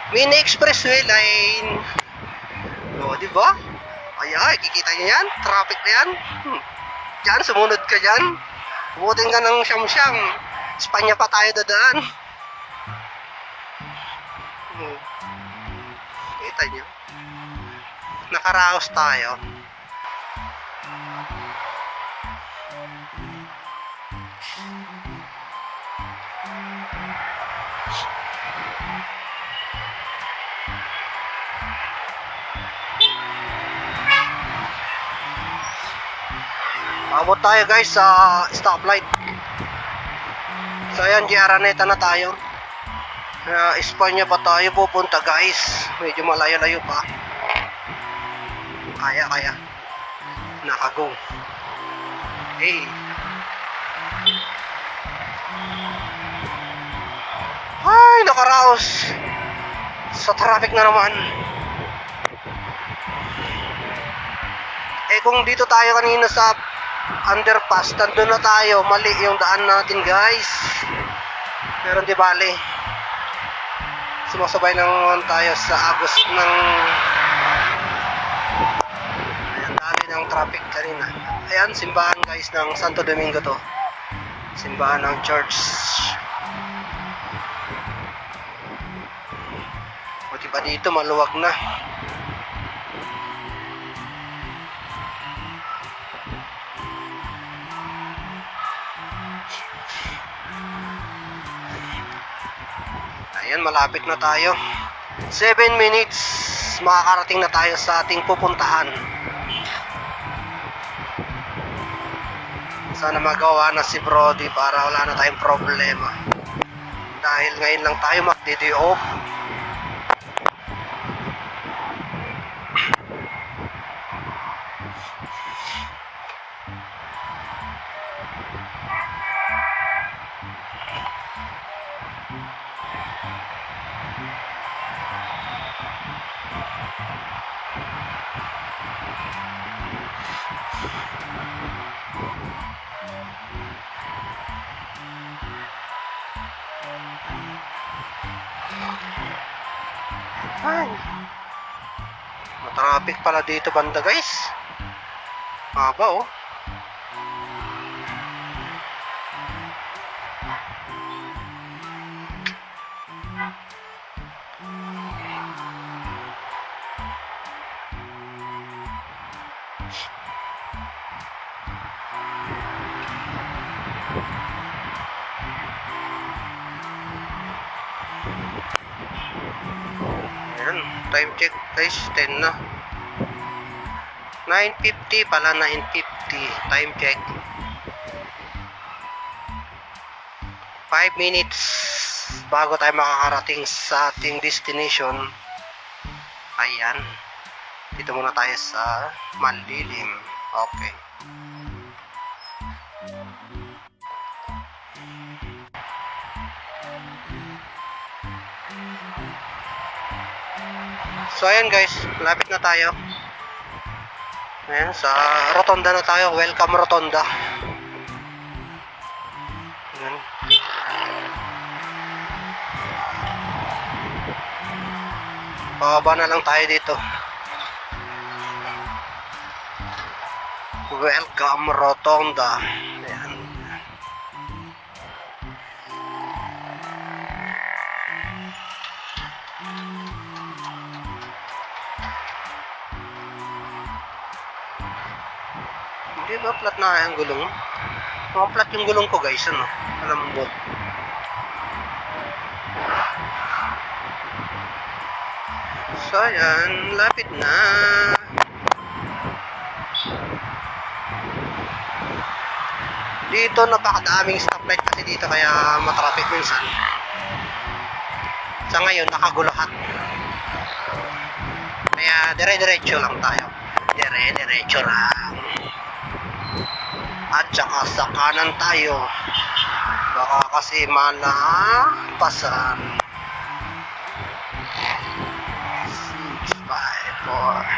Mini expressway line. O, di ba? Ay, kikita niyo yan? Traffic na yan. Diyan, sumunod ka dyan. Butin ka ng siyam-siyam. Espanya pa tayo dadaan. Kita niyo? Nakaraos tayo. Abot tayo guys sa stoplight. So ayan, Araneta na tayo. Espanya pa tayo pupunta guys. Medyo malayo-layo pa. Kaya. Nakago. Hey. Ay, nakaraos. Sa traffic na naman. Kung dito tayo kanina sa underpass, nandun na tayo. Mali yung daan natin guys. Pero di bale. Sumasabay naman tayo sa agos ng dali ng traffic kanina. Ayan, simbahan guys ng Santo Domingo to. Simbahan ng church. Buti pa dito maluwag na. Ayan, malapit na tayo. 7 minutes makakarating na tayo sa ating pupuntahan. Sana magawa na si Brody para wala na tayong problema. Dahil ngayon lang tayo magdi-day off. Ay, matraffic pala dito banda guys. Haba oh. Time check guys, 10 na. 9:50 pala, 9:50. Time check. 5 minutes bago tayo makakarating sa ating destination. Ayan. Dito muna tayo sa Malilim. Okay. So ayan guys, malapit na tayo. Ayan, sa Rotonda na tayo. Welcome Rotonda. Ayan. Pababa na lang tayo dito. Welcome Rotonda. Ayan. Hindi ba flat na ang gulong? Mga flat yung gulong ko guys, ano? Alam mo. So ayan, lapit na. Dito napakadaming stoplight kasi dito kaya matraffic minsan. Sa ngayon nakagulahat. Kaya dire-diretso lang tayo. Dire-diretso lang. At saka sa kanan tayo. Baka kasi malapasan. 6, 5, 4.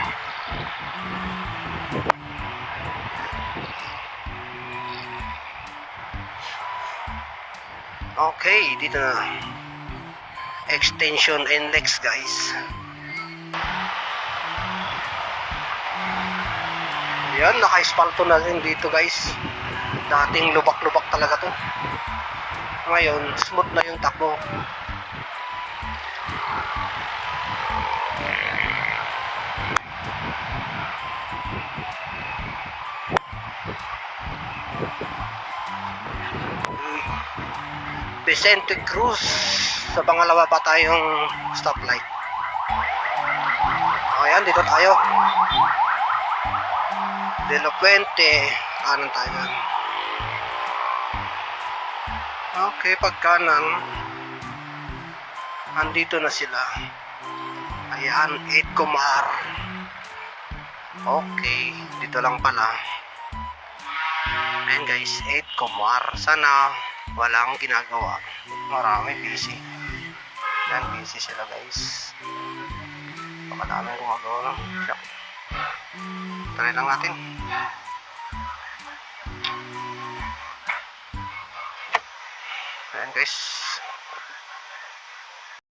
Okay, dito na. extension index guys. Yan, naka-espalto na rin dito guys. Dating lubak-lubak talaga to. Ngayon, smooth na yung takbo. Vicente Cruz, sa pangalawa pa tayong stoplight. Ayan, dito tayo. De La Puente, kanan tayo. Okay, pag kanan, andito na sila. Ayan, 8 Comar. Okay, dito lang pala. Ayan guys, 8 Comar. Sana walang ginagawa. Marami busy. Ayan, busy sila guys. Baka dami gumagawa. Siyak. Try lang natin. Ayan guys,